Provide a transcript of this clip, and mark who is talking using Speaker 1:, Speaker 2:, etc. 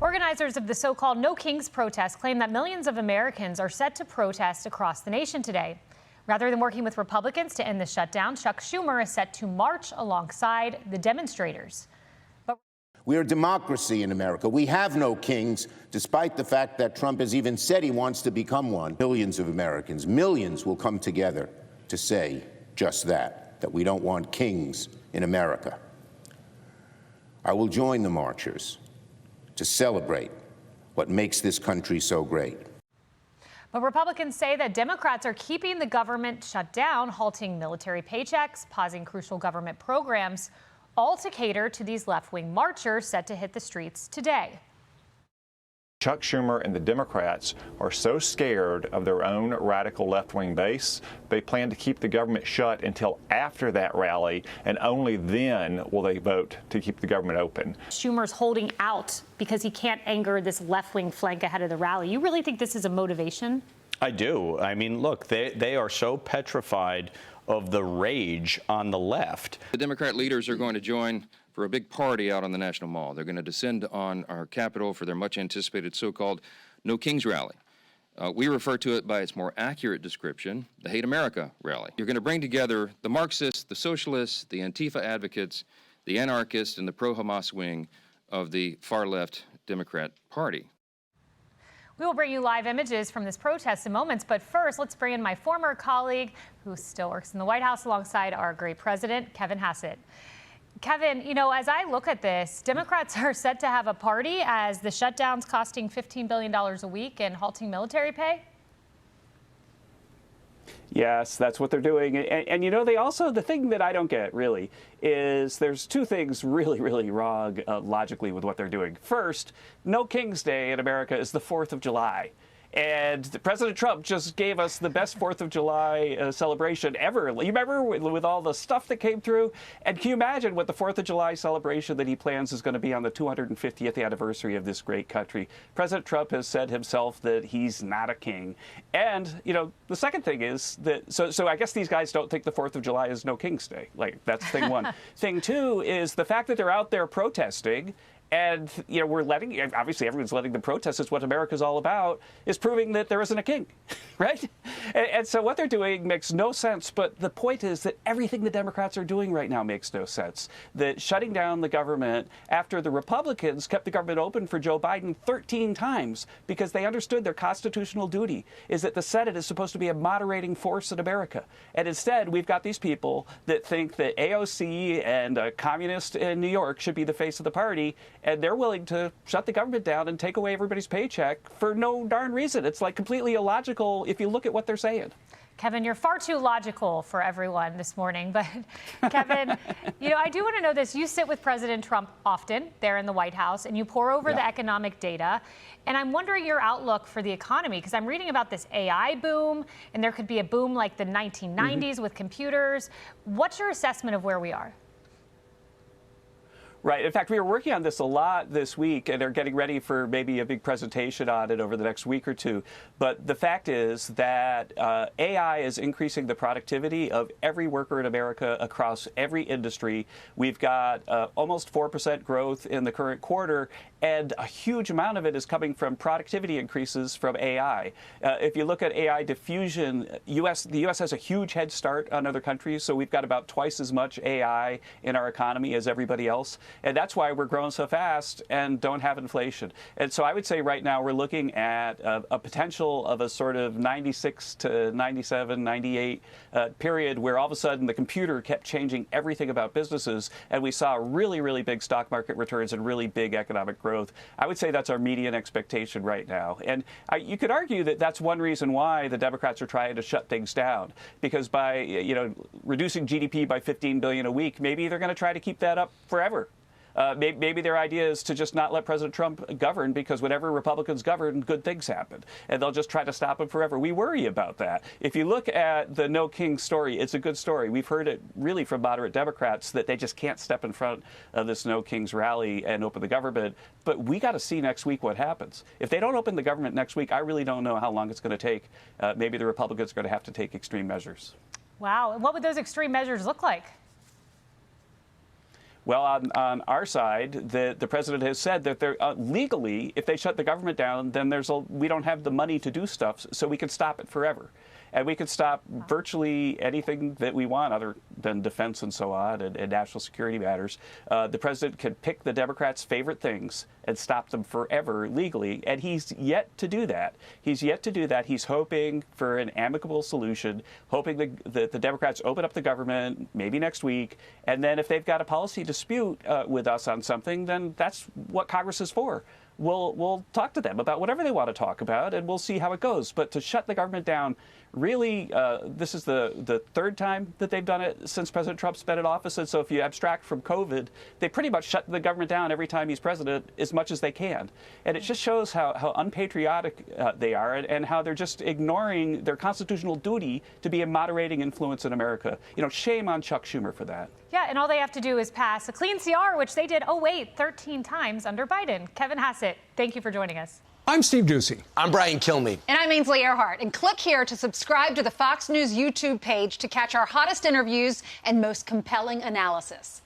Speaker 1: Organizers of the so-called No Kings protest claim that millions of Americans are set to protest across the nation today. Rather than working with Republicans to end the shutdown, Chuck Schumer is set to march alongside the demonstrators.
Speaker 2: We are a democracy in America. We have no kings, despite the fact that Trump has even said he wants to become one. Millions of Americans, millions will come together to say just that we don't want kings in America. I will join the marchers to celebrate what makes this country so great.
Speaker 1: But Republicans say that Democrats are keeping the government shut down, halting military paychecks, pausing crucial government programs, all to cater to these left-wing marchers set to hit the streets today.
Speaker 3: Chuck Schumer and the Democrats are so scared of their own radical left-wing base, they plan to keep the government shut until after that rally, and only then will they vote to keep the government open.
Speaker 1: Schumer's holding out because he can't anger this left-wing flank ahead of the rally. You really think this is a motivation?
Speaker 4: I do. I mean, look, they are so petrified of the rage on the left.
Speaker 5: The Democrat leaders are going to join for a big party out on the National Mall. They're going to descend on our Capitol for their much-anticipated so-called No Kings rally. We refer to it by its more accurate description, the Hate America rally. You're going to bring together the Marxists, the socialists, the Antifa advocates, the anarchists, and the pro-Hamas wing of the far-left Democrat Party.
Speaker 1: We will bring you live images from this protest in moments, but first, let's bring in my former colleague who still works in the White House alongside our great president, Kevin Hassett. Kevin, you know, as I look at this, Democrats are set to have a party as the shutdown's costing $15 billion a week and halting military pay.
Speaker 6: Yes, that's what they're doing. And you know, they also, the thing that I don't get really is there's two things really wrong logically with what they're doing. First, No King's Day in America is the 4th of July. And President Trump just gave us the best 4th of July celebration ever. You remember with all the stuff that came through? And can you imagine what the 4th of July celebration that he plans is going to be on the 250th anniversary of this great country? President Trump has said himself that he's not a king. And, you know, the second thing is that, so I guess these guys don't think the 4th of July is No King's Day. Like, that's thing one. Thing two is the fact that they're out there protesting. And, you know, obviously everyone's letting them protest. It's what America's all about, is proving that there isn't a king, right? And so what they're doing makes no sense. But the point is that everything the Democrats are doing right now makes no sense. That shutting down the government after the Republicans kept the government open for Joe Biden 13 times because they understood their constitutional duty is that the Senate is supposed to be a moderating force in America. And instead, we've got these people that think that AOC and a communist in New York should be the face of the party. And they're willing to shut the government down and take away everybody's paycheck for no darn reason. It's like completely illogical if you look at what they're saying.
Speaker 1: Kevin, you're far too logical for everyone this morning. But Kevin, you know, I do want to know this. You sit with President Trump often there in the White House, and you pore over the economic data. And I'm wondering your outlook for the economy, because I'm reading about this AI boom, and there could be a boom like the 1990s with computers. What's your assessment of where we are?
Speaker 6: Right. In fact, we were working on this a lot this week, and are getting ready for maybe a big presentation on it over the next week or two. But the fact is that AI is increasing the productivity of every worker in America across every industry. We've got almost 4% growth in the current quarter, and a huge amount of it is coming from productivity increases from AI. If you look at AI diffusion, the U.S. has a huge head start on other countries, so we've got about twice as much AI in our economy as everybody else. And that's why we're growing so fast and don't have inflation. And so I would say right now we're looking at a potential of a sort of 96 to 97, 98 period where all of a sudden the computer kept changing everything about businesses, and we saw really big stock market returns and really big economic growth. I would say that's our median expectation right now. And you could argue that that's one reason why the Democrats are trying to shut things down, because by reducing GDP by $15 billion a week, maybe they're going to try to keep that up forever. Maybe their idea is to just not let President Trump govern, because whenever Republicans govern, good things happen. And they'll just try to stop him forever. We worry about that. If you look at the No King story, it's a good story. We've heard it really from moderate Democrats that they just can't step in front of this No Kings rally and open the government. But we got to see next week what happens. If they don't open the government next week, I really don't know how long it's going to take. Maybe the Republicans are going to have to take extreme measures.
Speaker 1: Wow. And what would those extreme measures look like?
Speaker 6: Well, on our side, the president has said that they're legally, if they shut the government down, then we don't have the money to do stuff, so we can stop it forever. And we could stop virtually anything that we want other than defense and so on and national security matters. The president can pick the Democrats' favorite things and stop them forever legally. And he's yet to do that. He's yet to do that. He's hoping for an amicable solution, hoping that the Democrats open up the government maybe next week. And then if they've got a policy dispute with us on something, then that's what Congress is for. We'll talk to them about whatever they want to talk about, and we'll see how it goes. But to shut the government down, really, this is the third time that they've done it since President Trump's been in office. And so if you abstract from COVID, they pretty much shut the government down every time he's president as much as they can. And it just shows how unpatriotic they are and how they're just ignoring their constitutional duty to be a moderating influence in America. You know, shame on Chuck Schumer for that.
Speaker 1: Yeah, and all they have to do is pass a clean CR, which they did, 13 times under Biden. Kevin Hassett, thank you for joining us.
Speaker 7: I'm Steve Doocy.
Speaker 8: I'm Brian Kilmeade.
Speaker 9: And I'm Ainsley Earhart. And click here to subscribe to the Fox News YouTube page to catch our hottest interviews and most compelling analysis.